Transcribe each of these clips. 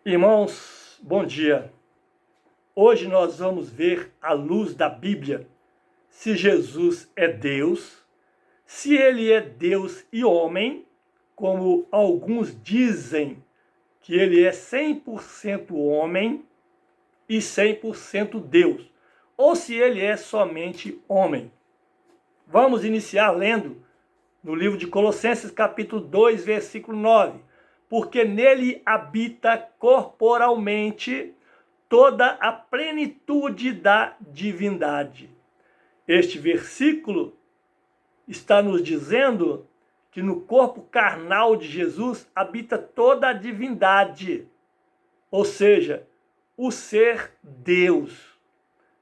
Irmãos, bom dia. Hoje nós vamos ver, à luz da Bíblia, se Jesus é Deus, se ele é Deus e homem, como alguns dizem que ele é 100% homem e 100% Deus, ou se ele é somente homem. Vamos iniciar lendo no livro de Colossenses, capítulo 2, versículo 9. Porque nele habita corporalmente toda a plenitude da divindade. Este versículo está nos dizendo que no corpo carnal de Jesus habita toda a divindade, ou seja, o ser Deus.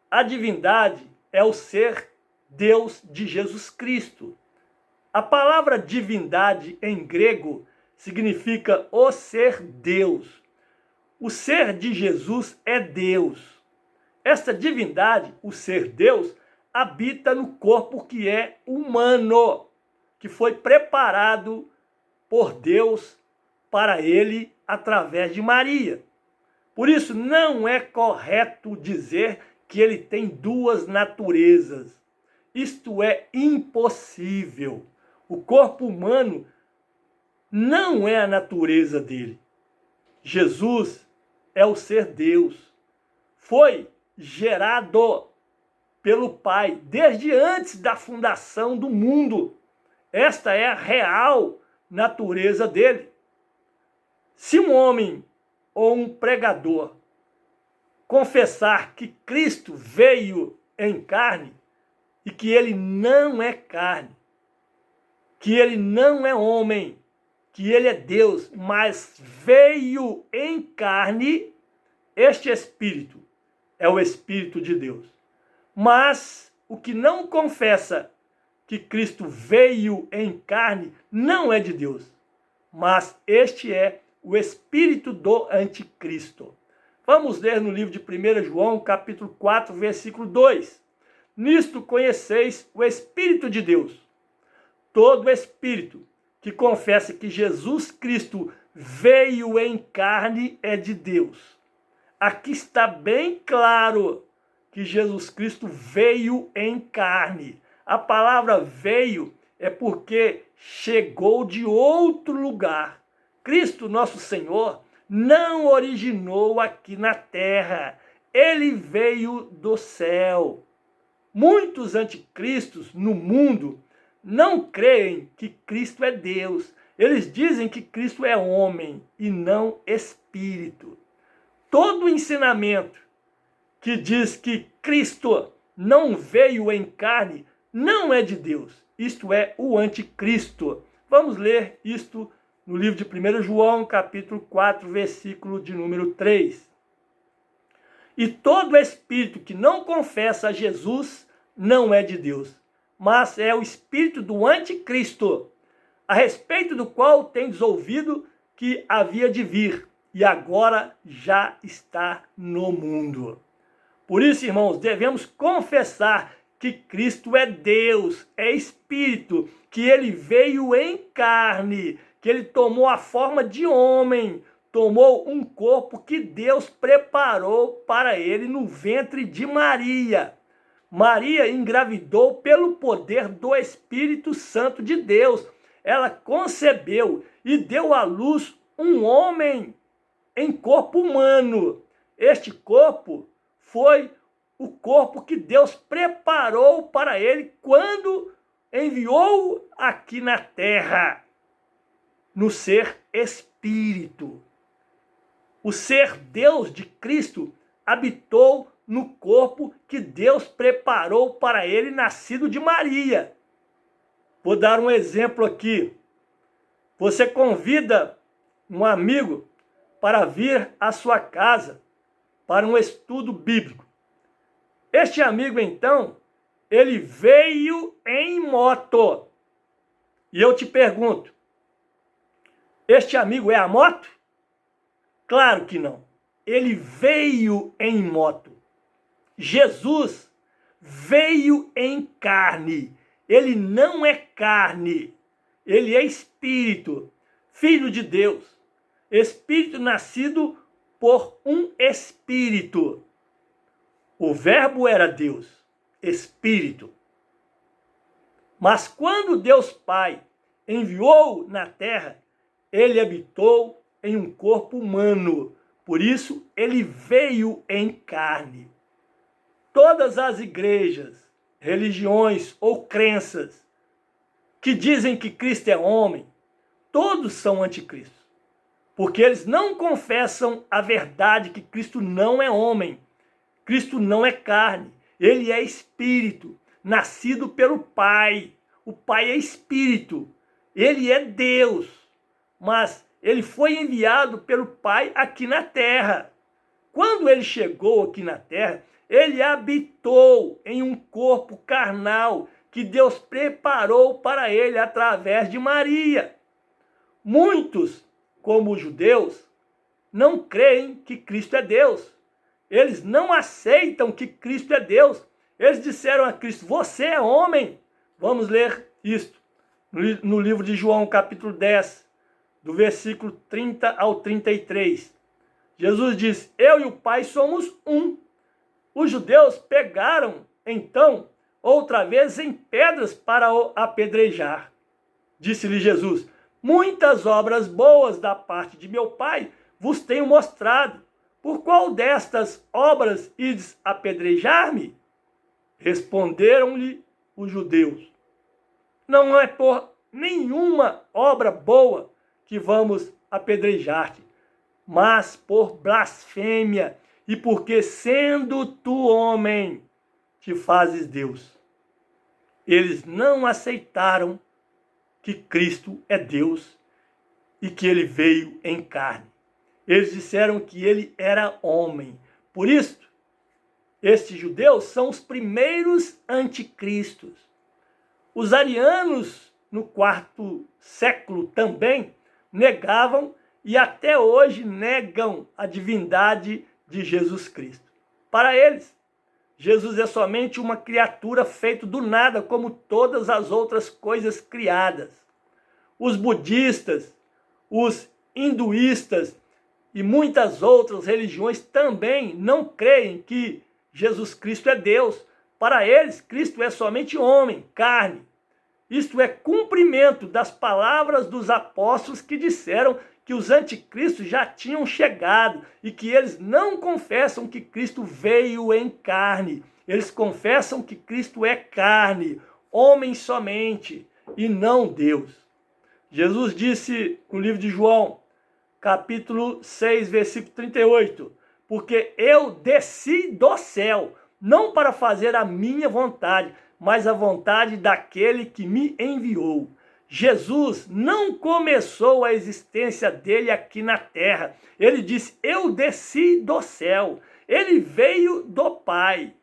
A divindade é o ser Deus de Jesus Cristo. A palavra divindade em grego significa o ser Deus. O ser de Jesus é Deus. Esta divindade, o ser Deus, habita no corpo que é humano, que foi preparado por Deus para ele através de Maria. Por isso, não é correto dizer que ele tem duas naturezas. Isto é impossível. O corpo humano não é a natureza dele. Jesus é o ser Deus. Foi gerado pelo Pai desde antes da fundação do mundo. Esta é a real natureza dele. Se um homem ou um pregador confessar que Cristo veio em carne e que ele não é carne, que ele não é homem, que ele é Deus, mas veio em carne, este Espírito é o Espírito de Deus. Mas o que não confessa que Cristo veio em carne não é de Deus, mas este é o Espírito do Anticristo. Vamos ler no livro de 1 João, capítulo 4, versículo 2. Nisto conheceis o Espírito de Deus. Todo espírito que confessa que Jesus Cristo veio em carne é de Deus. Aqui está bem claro que Jesus Cristo veio em carne. A palavra veio é porque chegou de outro lugar. Cristo, nosso Senhor, não originou aqui na terra. Ele veio do céu. Muitos anticristos no mundo não creem que Cristo é Deus. Eles dizem que Cristo é homem e não espírito. Todo ensinamento que diz que Cristo não veio em carne não é de Deus. Isto é o anticristo. Vamos ler isto no livro de 1 João, capítulo 4, versículo de número 3. E todo espírito que não confessa a Jesus não é de Deus, mas é o espírito do anticristo, a respeito do qual tendes ouvido que havia de vir, e agora já está no mundo. Por isso, irmãos, devemos confessar que Cristo é Deus, é Espírito, que ele veio em carne, que ele tomou a forma de homem, tomou um corpo que Deus preparou para ele no ventre de Maria. Maria engravidou pelo poder do Espírito Santo de Deus. Ela concebeu e deu à luz um homem em corpo humano. Este corpo foi o corpo que Deus preparou para ele quando enviou aqui na terra, no ser Espírito. O ser Deus de Cristo habitou no corpo que Deus preparou para ele, nascido de Maria. Vou dar um exemplo aqui. Você convida um amigo para vir à sua casa para um estudo bíblico. Este amigo, então, ele veio em moto. E eu te pergunto, este amigo é a moto? Claro que não. Ele veio em moto. Jesus veio em carne. Ele não é carne. Ele é espírito, filho de Deus. Espírito nascido por um espírito. O verbo era Deus, espírito. Mas quando Deus Pai enviou na terra, ele habitou em um corpo humano. Por isso, ele veio em carne. Todas as igrejas, religiões ou crenças que dizem que Cristo é homem, todos são anticristos. Porque eles não confessam a verdade que Cristo não é homem. Cristo não é carne. Ele é espírito, nascido pelo Pai. O Pai é espírito. Ele é Deus. Mas ele foi enviado pelo Pai aqui na terra. Quando ele chegou aqui na terra, ele habitou em um corpo carnal que Deus preparou para ele através de Maria. Muitos, como os judeus, não creem que Cristo é Deus. Eles não aceitam que Cristo é Deus. Eles disseram a Cristo, você é homem. Vamos ler isto no livro de João, capítulo 10, do versículo 30 ao 33. Jesus diz, eu e o Pai somos um. Os judeus pegaram, então, outra vez em pedras para o apedrejar. Disse-lhe Jesus, muitas obras boas da parte de meu Pai vos tenho mostrado. Por qual destas obras ides apedrejar-me? Responderam-lhe os judeus, não é por nenhuma obra boa que vamos apedrejar-te, mas por blasfêmia, e porque sendo tu homem, te fazes Deus. Eles não aceitaram que Cristo é Deus e que ele veio em carne. Eles disseram que ele era homem. Por isso, estes judeus são os primeiros anticristos. Os arianos, no quarto século também, negavam e até hoje negam a divindade de Jesus Cristo. Para eles, Jesus é somente uma criatura feita do nada, como todas as outras coisas criadas. Os budistas, os hinduístas e muitas outras religiões também não creem que Jesus Cristo é Deus. Para eles, Cristo é somente homem, carne. Isto é cumprimento das palavras dos apóstolos que disseram que os anticristos já tinham chegado e que eles não confessam que Cristo veio em carne. Eles confessam que Cristo é carne, homem somente, e não Deus. Jesus disse no livro de João, capítulo 6, versículo 38, porque eu desci do céu, não para fazer a minha vontade, mas a vontade daquele que me enviou. Jesus não começou a existência dele aqui na terra. Ele disse, eu desci do céu. Ele veio do Pai.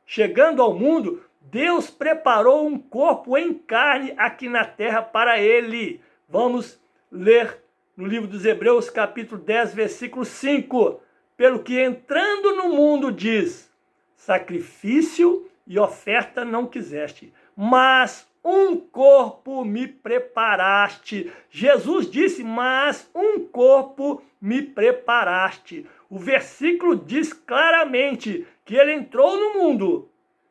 Chegando ao mundo, Deus preparou um corpo em carne aqui na terra para ele. Vamos ler no livro dos Hebreus, capítulo 10, versículo 5. Pelo que entrando no mundo diz, sacrifício e oferta não quiseste, mas um corpo me preparaste. Jesus disse, mas um corpo me preparaste. O versículo diz claramente que ele entrou no mundo.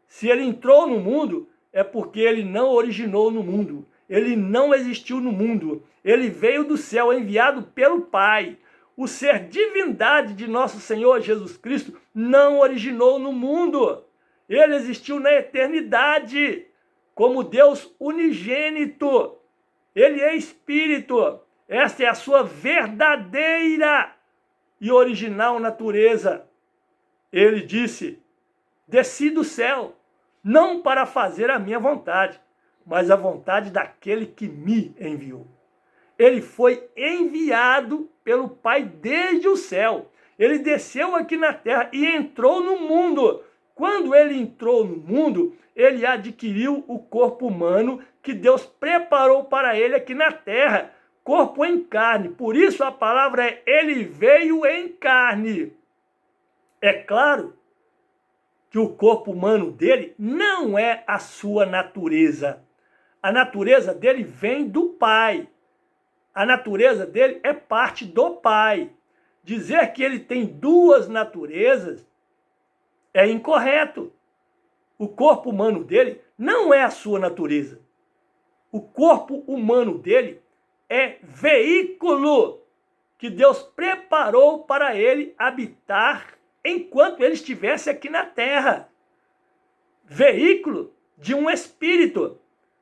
Se ele entrou no mundo, é porque ele não originou no mundo. Ele não existiu no mundo. Ele veio do céu, enviado pelo Pai. O ser divindade de nosso Senhor Jesus Cristo não originou no mundo. Ele existiu na eternidade, como Deus unigênito. Ele é Espírito. Esta é a sua verdadeira e original natureza. Ele disse, desci do céu, não para fazer a minha vontade, mas a vontade daquele que me enviou. Ele foi enviado pelo Pai desde o céu. Ele desceu aqui na terra e entrou no mundo. Quando ele entrou no mundo, ele adquiriu o corpo humano que Deus preparou para ele aqui na terra. Corpo em carne. Por isso a palavra é, ele veio em carne. É claro que o corpo humano dele não é a sua natureza. A natureza dele vem do Pai. A natureza dele é parte do Pai. dizer que ele tem duas naturezas é incorreto. O corpo humano dele não é a sua natureza. O corpo humano dele é veículo que Deus preparou para ele habitar enquanto ele estivesse aqui na terra. Veículo de um espírito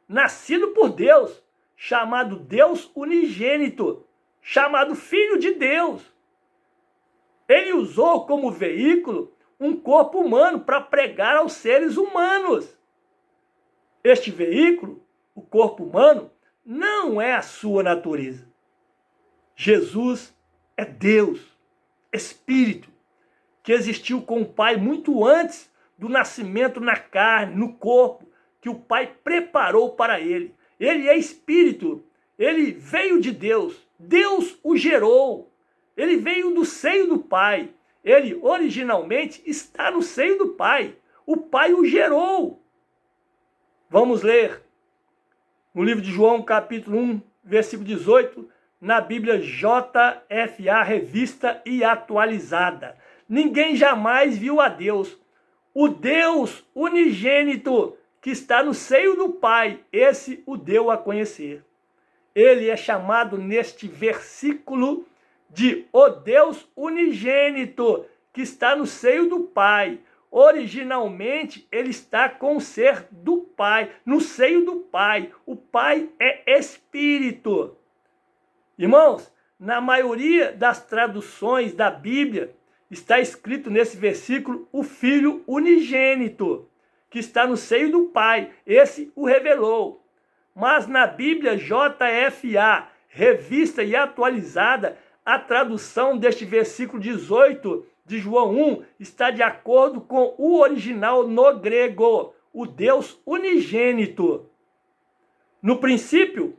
nascido por Deus, chamado Deus unigênito, chamado Filho de Deus. Ele usou como veículo um corpo humano para pregar aos seres humanos. Este veículo, o corpo humano, não é a sua natureza. Jesus é Deus, Espírito, que existiu com o Pai muito antes do nascimento na carne, no corpo, que o Pai preparou para ele. Ele é Espírito, ele veio de Deus, Deus o gerou, ele veio do seio do Pai, ele originalmente está no seio do Pai, o Pai o gerou. Vamos ler no livro de João, capítulo 1, versículo 18, na Bíblia JFA, revista e atualizada. Ninguém jamais viu a Deus. O Deus unigênito que está no seio do Pai, esse o deu a conhecer. Ele é chamado neste versículo de o Deus unigênito que está no seio do Pai. Originalmente, ele está com o ser do Pai, no seio do Pai. O Pai é Espírito. Irmãos, na maioria das traduções da Bíblia, está escrito nesse versículo o Filho unigênito, que está no seio do Pai. Esse o revelou. Mas na Bíblia JFA, revista e atualizada, a tradução deste versículo 18 de João 1 está de acordo com o original no grego, o Deus unigênito. No princípio,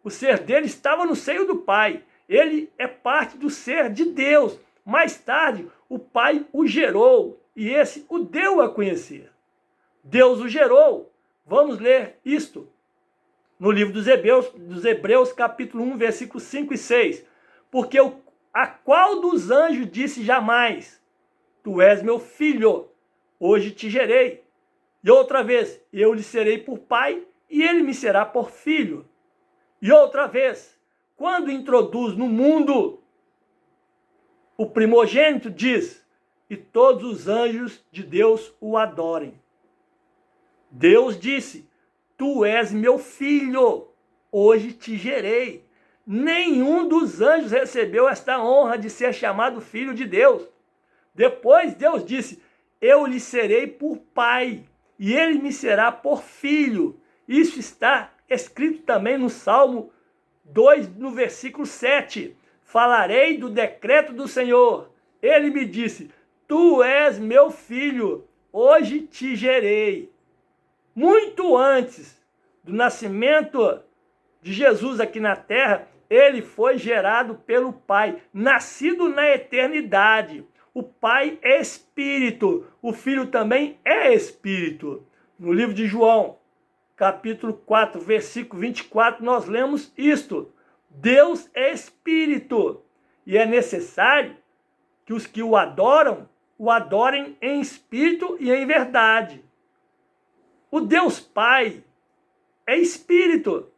o ser dele estava no seio do Pai. Ele é parte do ser de Deus. Mais tarde, o Pai o gerou e esse o deu a conhecer. Deus o gerou. Vamos ler isto no livro dos Hebreus, capítulo 1, versículos 5 e 6. Porque a qual dos anjos disse jamais, tu és meu filho, hoje te gerei. E outra vez, eu lhe serei por pai e ele me será por filho. E outra vez, quando introduz no mundo, o primogênito diz, e todos os anjos de Deus o adorem. Deus disse, tu és meu filho, hoje te gerei. Nenhum dos anjos recebeu esta honra de ser chamado filho de Deus. Depois Deus disse, eu lhe serei por pai, e ele me será por filho. Isso está escrito também no Salmo 2, no versículo 7. Falarei do decreto do Senhor. Ele me disse, tu és meu filho, hoje te gerei. Muito antes do nascimento de Jesus aqui na terra, ele foi gerado pelo Pai, nascido na eternidade. O Pai é Espírito, o Filho também é Espírito. No livro de João, capítulo 4, versículo 24, nós lemos isto. Deus é Espírito, e é necessário que os que o adorem em espírito e em verdade. O Deus Pai é Espírito.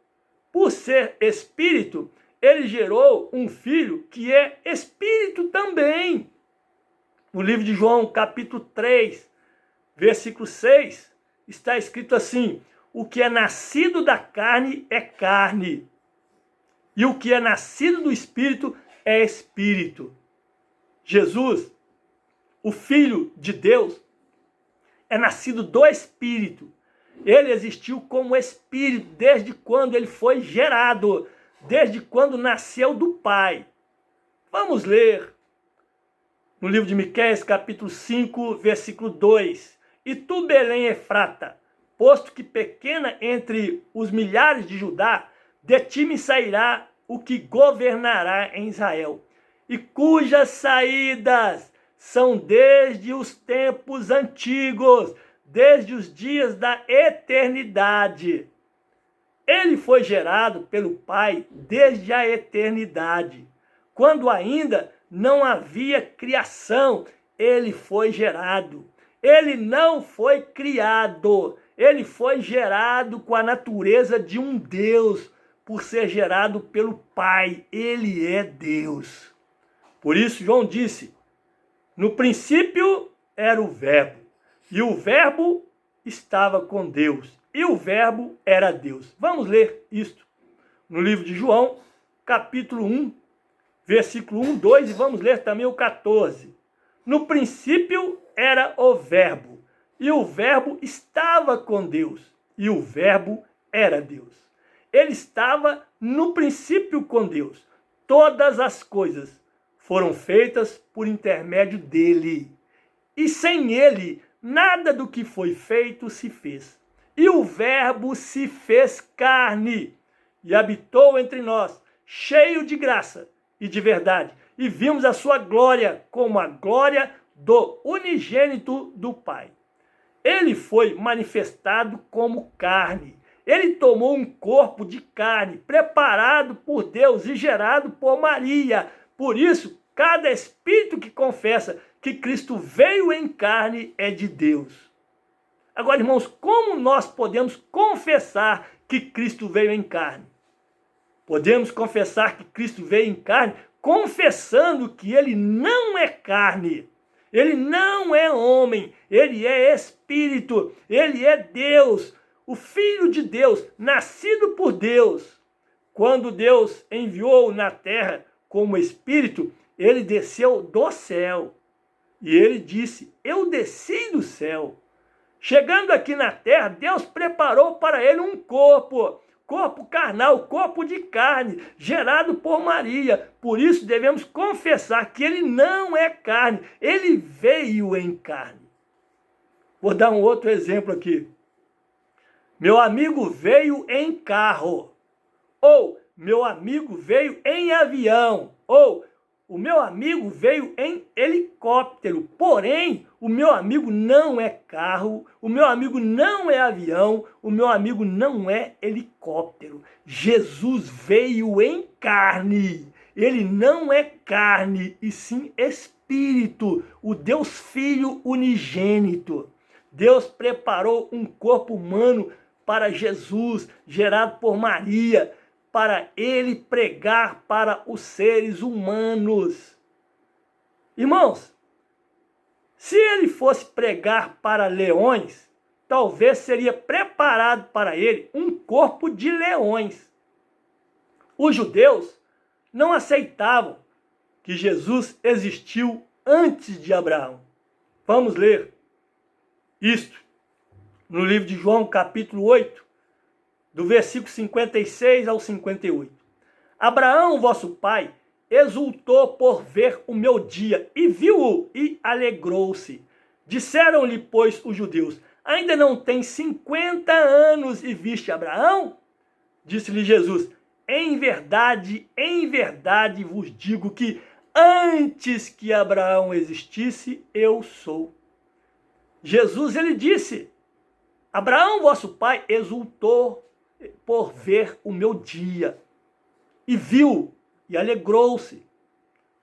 Por ser Espírito, ele gerou um filho que é Espírito também. No livro de João, capítulo 3, versículo 6, está escrito assim, o que é nascido da carne é carne, e o que é nascido do Espírito é Espírito. Jesus, o Filho de Deus, é nascido do Espírito. Ele existiu como Espírito desde quando ele foi gerado, desde quando nasceu do Pai. Vamos ler no livro de Miqueias, capítulo 5, versículo 2. E tu, Belém Efrata, posto que pequena entre os milhares de Judá, de ti me sairá o que governará em Israel, e cujas saídas são desde os tempos antigos, desde os dias da eternidade. Ele foi gerado pelo Pai desde a eternidade, quando ainda não havia criação, ele foi gerado. Ele não foi criado, ele foi gerado com a natureza de um Deus, por ser gerado pelo Pai. Ele é Deus. Por isso João disse, no princípio era o Verbo, e o Verbo estava com Deus, e o Verbo era Deus. Vamos ler isto no livro de João, capítulo 1, versículo 1, 2, e vamos ler também o 14. No princípio era o Verbo, e o Verbo estava com Deus, e o Verbo era Deus. Ele estava no princípio com Deus. Todas as coisas foram feitas por intermédio dele. E sem ele, nada do que foi feito se fez. E o Verbo se fez carne e habitou entre nós, cheio de graça e de verdade. E vimos a sua glória como a glória do unigênito do Pai. Ele foi manifestado como carne. Ele tomou um corpo de carne, preparado por Deus e gerado por Maria. Por isso, cada espírito que confessa que Cristo veio em carne é de Deus. Agora, irmãos, como nós podemos confessar que Cristo veio em carne? Podemos confessar que Cristo veio em carne confessando que ele não é carne. Ele não é homem, ele é espírito, ele é Deus, o Filho de Deus, nascido por Deus. Quando Deus enviou na terra como espírito, ele desceu do céu. E ele disse, eu desci do céu. Chegando aqui na terra, Deus preparou para ele um corpo carnal, corpo de carne, gerado por Maria. Por isso devemos confessar que ele não é carne, ele veio em carne. Vou dar um outro exemplo aqui. Meu amigo veio em carro, ou meu amigo veio em avião, ou o meu amigo veio em helicóptero. Porém, o meu amigo não é carro, o meu amigo não é avião, o meu amigo não é helicóptero. Jesus veio em carne. Ele não é carne, e sim espírito, o Deus Filho unigênito. Deus preparou um corpo humano para Jesus, gerado por Maria, para ele pregar para os seres humanos. Irmãos, se ele fosse pregar para leões, talvez seria preparado para ele um corpo de leões. Os judeus não aceitavam que Jesus existiu antes de Abraão. Vamos ler isto no livro de João, capítulo 8, do versículo 56 ao 58. Abraão, vosso pai, exultou por ver o meu dia, e viu-o, e alegrou-se. Disseram-lhe, pois, os judeus, ainda não tem 50 anos e viste Abraão? Disse-lhe Jesus, em verdade vos digo que antes que Abraão existisse, eu sou. Jesus, ele disse, Abraão, vosso pai, exultou por ver o meu dia, e viu, e alegrou-se.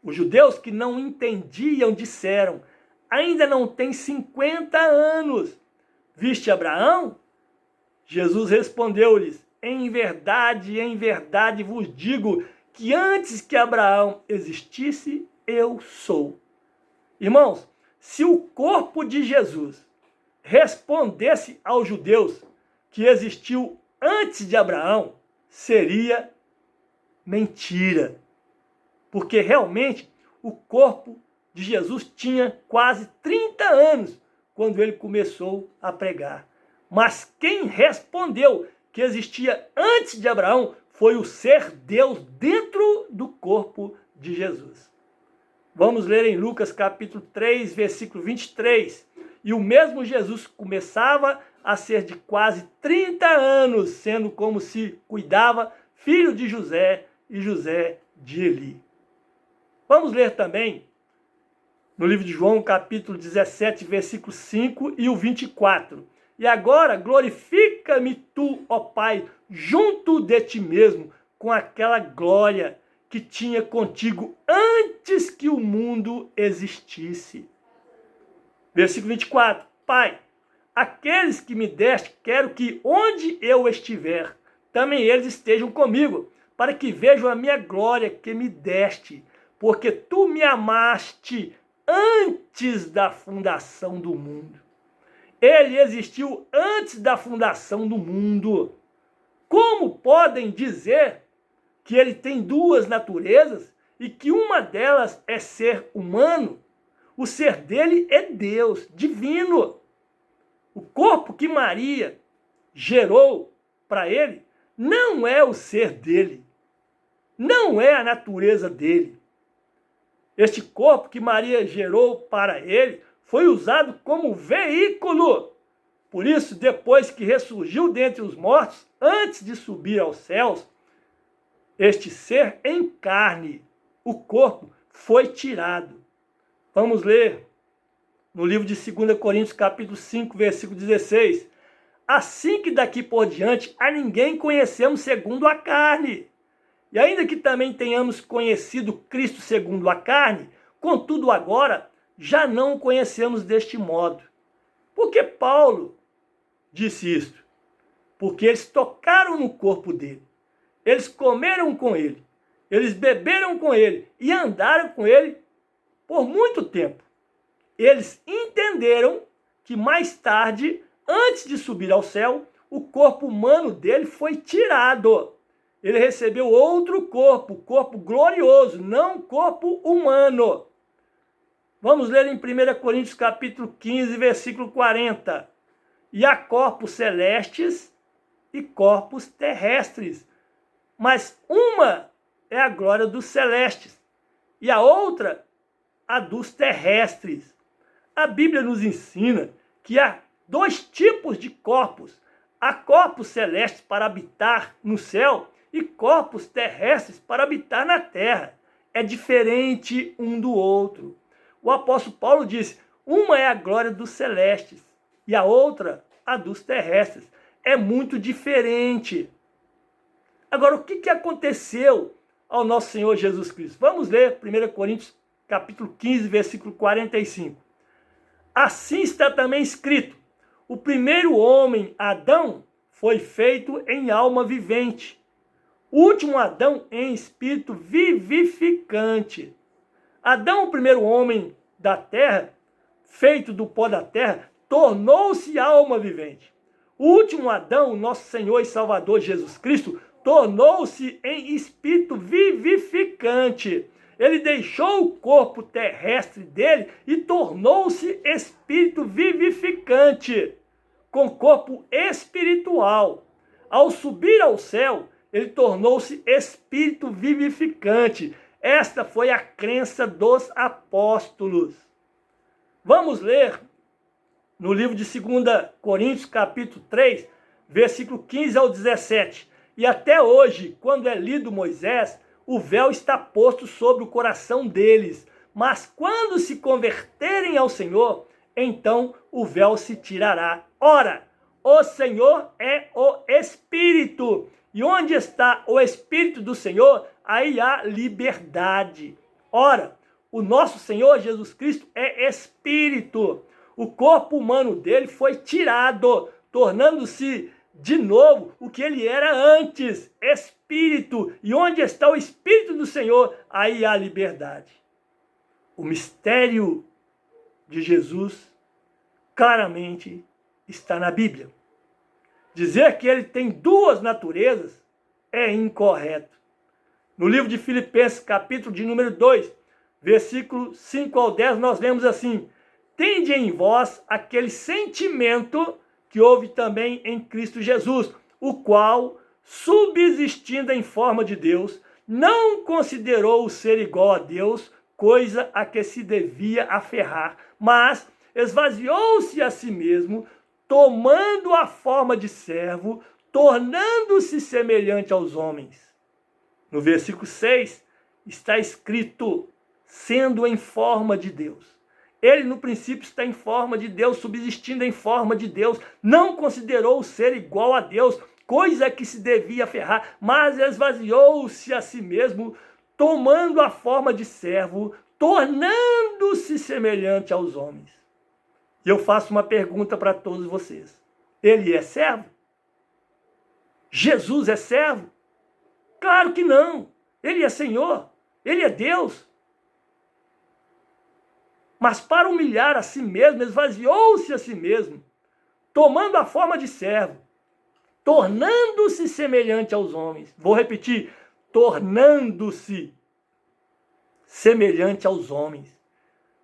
Os judeus que não entendiam disseram, ainda não tem 50 anos, viste Abraão? Jesus respondeu-lhes, em verdade vos digo, que antes que Abraão existisse, eu sou. Irmãos, se o corpo de Jesus respondesse aos judeus que existiu antes de Abraão, seria mentira. Porque realmente o corpo de Jesus tinha quase 30 anos quando ele começou a pregar. Mas quem respondeu que existia antes de Abraão foi o ser Deus dentro do corpo de Jesus. Vamos ler em Lucas capítulo 3, versículo 23. E o mesmo Jesus começava a ser de quase 30 anos, sendo como se cuidava, filho de José e José de Eli. Vamos ler também no livro de João, capítulo 17, versículo 5 e o 24. E agora glorifica-me tu, ó Pai, junto de ti mesmo, com aquela glória que tinha contigo antes que o mundo existisse. Versículo 24. Pai, aqueles que me deste, quero que onde eu estiver, também eles estejam comigo, para que vejam a minha glória que me deste, porque tu me amaste antes da fundação do mundo. Ele existiu antes da fundação do mundo. Como podem dizer que ele tem duas naturezas e que uma delas é ser humano? O ser dele é Deus, divino. O corpo que Maria gerou para ele não é o ser dele, não é a natureza dele. Este corpo que Maria gerou para ele foi usado como veículo. Por isso, depois que ressurgiu dentre os mortos, antes de subir aos céus, este ser em carne, o corpo, foi tirado. Vamos ler no livro de 2 Coríntios, capítulo 5, versículo 16. Assim que daqui por diante a ninguém conhecemos segundo a carne. E ainda que também tenhamos conhecido Cristo segundo a carne, contudo agora já não o conhecemos deste modo. Por que Paulo disse isto? Porque eles tocaram no corpo dele, eles comeram com ele, eles beberam com ele e andaram com ele por muito tempo. Eles entenderam que mais tarde, antes de subir ao céu, o corpo humano dele foi tirado. Ele recebeu outro corpo, corpo glorioso, não corpo humano. Vamos ler em 1 Coríntios capítulo 15, versículo 40. E há corpos celestes e corpos terrestres, mas uma é a glória dos celestes e a outra a dos terrestres. A Bíblia nos ensina que há dois tipos de corpos. Há corpos celestes para habitar no céu e corpos terrestres para habitar na terra. É diferente um do outro. O apóstolo Paulo disse, uma é a glória dos celestes e a outra a dos terrestres. É muito diferente. Agora, o que aconteceu ao nosso Senhor Jesus Cristo? Vamos ler 1 Coríntios capítulo 15, versículo 45. Assim está também escrito, o primeiro homem, Adão, foi feito em alma vivente. O último Adão em espírito vivificante. Adão, o primeiro homem da terra, feito do pó da terra, tornou-se alma vivente. O último Adão, nosso Senhor e Salvador Jesus Cristo, tornou-se em espírito vivificante. Ele deixou o corpo terrestre dele e tornou-se espírito vivificante, com corpo espiritual. Ao subir ao céu, ele tornou-se espírito vivificante. Esta foi a crença dos apóstolos. Vamos ler no livro de 2 Coríntios, capítulo 3, versículo 15 ao 17. E até hoje, quando é lido Moisés, o véu está posto sobre o coração deles. Mas quando se converterem ao Senhor, então o véu se tirará. Ora, o Senhor é o Espírito. E onde está o Espírito do Senhor, aí há liberdade. Ora, o nosso Senhor Jesus Cristo é Espírito. O corpo humano dele foi tirado, tornando-se de novo o que ele era antes, Espírito. E onde está o Espírito do Senhor, aí há liberdade. O mistério de Jesus claramente está na Bíblia. Dizer que ele tem duas naturezas é incorreto. No livro de Filipenses, capítulo de número 2, versículo 5 ao 10, nós lemos assim: tende em vós aquele sentimento que houve também em Cristo Jesus, o qual, subsistindo em forma de Deus, não considerou o ser igual a Deus, coisa a que se devia aferrar, mas esvaziou-se a si mesmo, tomando a forma de servo, tornando-se semelhante aos homens. No versículo 6 está escrito, sendo em forma de Deus. Ele no princípio está em forma de Deus, subsistindo em forma de Deus, não considerou o ser igual a Deus, coisa que se devia aferrar, mas esvaziou-se a si mesmo, tomando a forma de servo, tornando-se semelhante aos homens. E eu faço uma pergunta para todos vocês. Ele é servo? Jesus é servo? Claro que não. Ele é Senhor. Ele é Deus. Mas para humilhar a si mesmo, esvaziou-se a si mesmo, tomando a forma de servo, tornando-se semelhante aos homens. Vou repetir, tornando-se semelhante aos homens.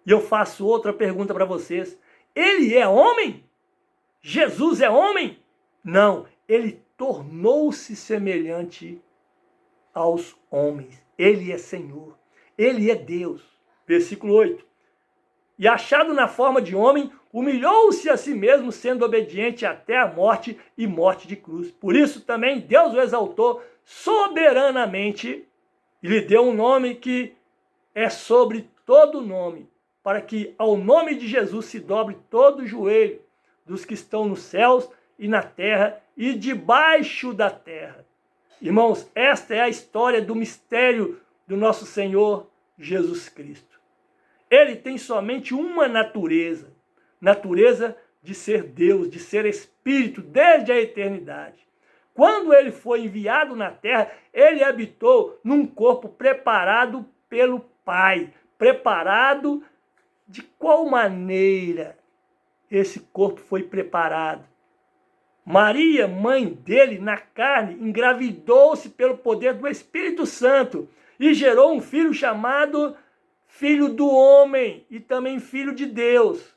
E eu faço outra pergunta para vocês. Ele é homem? Jesus é homem? Não, ele tornou-se semelhante aos homens. Ele é Senhor. Ele é Deus. Versículo 8. E achado na forma de homem, humilhou-se a si mesmo, sendo obediente até a morte e morte de cruz. Por isso também Deus o exaltou soberanamente e lhe deu um nome que é sobre todo nome, para que ao nome de Jesus se dobre todo o joelho dos que estão nos céus e na terra e debaixo da terra. Irmãos, esta é a história do mistério do nosso Senhor Jesus Cristo. Ele tem somente uma natureza, natureza de ser Deus, de ser Espírito desde a eternidade. Quando ele foi enviado na terra, ele habitou num corpo preparado pelo Pai. Preparado de qual maneira esse corpo foi preparado? Maria, mãe dele, na carne, engravidou-se pelo poder do Espírito Santo e gerou um filho chamado Filho do homem e também Filho de Deus.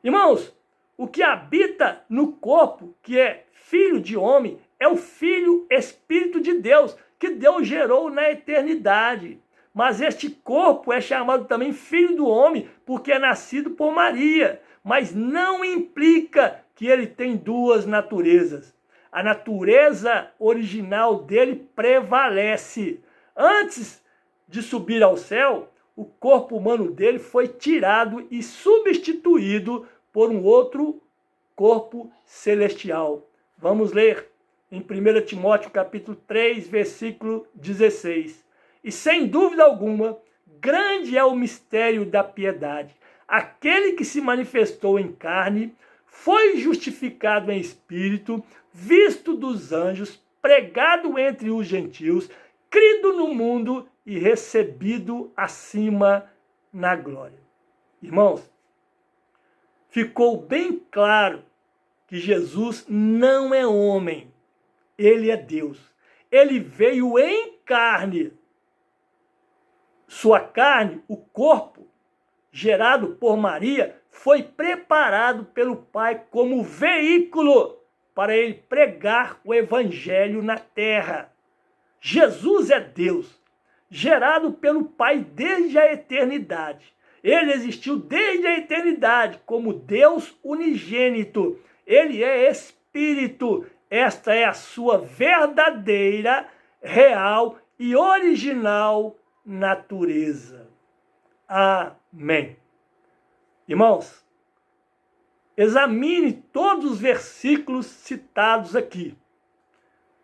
Irmãos, o que habita no corpo, que é filho de homem, é o Filho Espírito de Deus, que Deus gerou na eternidade. Mas este corpo é chamado também Filho do homem, porque é nascido por Maria. Mas não implica que ele tem duas naturezas. A natureza original dele prevalece. Antes de subir ao céu, o corpo humano dele foi tirado e substituído por um outro corpo celestial. Vamos ler em 1 Timóteo capítulo 3, versículo 16. E sem dúvida alguma, grande é o mistério da piedade. Aquele que se manifestou em carne, foi justificado em espírito, visto dos anjos, pregado entre os gentios, crido no mundo e recebido acima na glória. Irmãos, ficou bem claro que Jesus não é homem, ele é Deus. Ele veio em carne. Sua carne, o corpo, gerado por Maria, foi preparado pelo Pai como veículo para ele pregar o evangelho na terra. Jesus é Deus, gerado pelo Pai desde a eternidade. Ele existiu desde a eternidade como Deus unigênito. Ele é Espírito. Esta é a sua verdadeira, real e original natureza. Amém. Irmãos, examine todos os versículos citados aqui.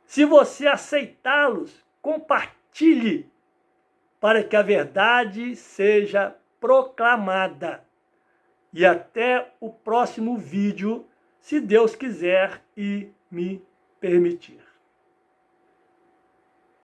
Se você aceitá-los, compartilhe para que a verdade seja proclamada. E até o próximo vídeo, se Deus quiser e me permitir.